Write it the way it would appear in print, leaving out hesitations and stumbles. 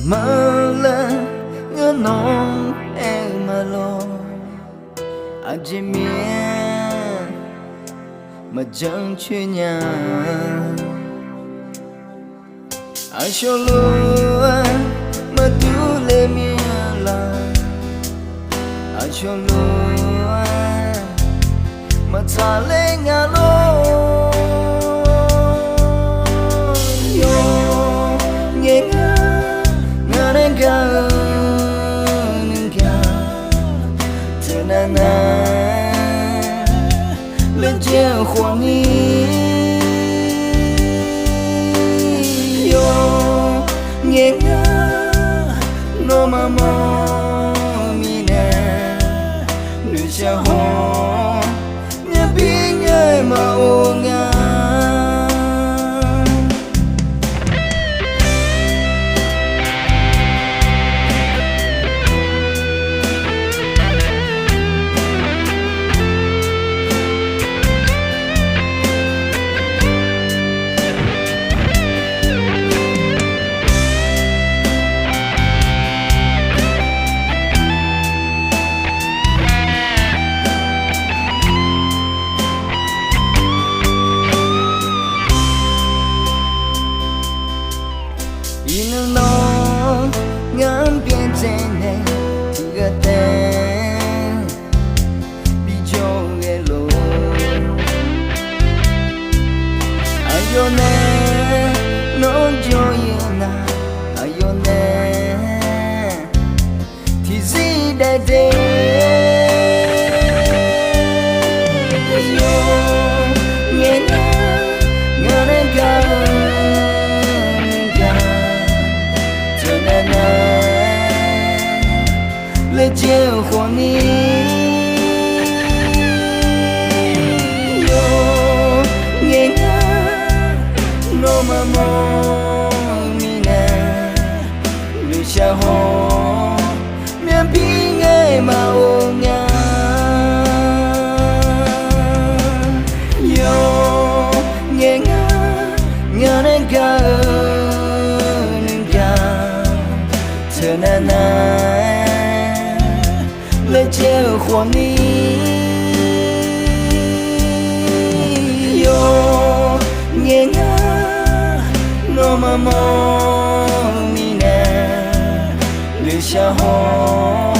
mơ lơ ngỡ nong em mà lo aje mía mà chẳng chơi nhà ai cho lúa mà tu lê mía là ai cho lúa mà ta lên ngã lô yo nghe ngã đến cả nên cả thế na na lên chiều khoang đi yo nghe nó mà mò mi nè nữ cha ho nhớ biết người mà ô nga in nó ngắm biển trên này thì gạt tên bị cho nghe lô ayo nè nó cho yên na ayo nè thì gì đây đây yo nghe ngỡ đến cả lên chiều khoang đi yo nghe nó mà mò mi nè lưu cha ho miền bi ngày mà ô nga yo nghe ngỡ đến cả nên cả thế na na lên chiều khoang đi yo nghe nó mà mò mi nè lưu cha ho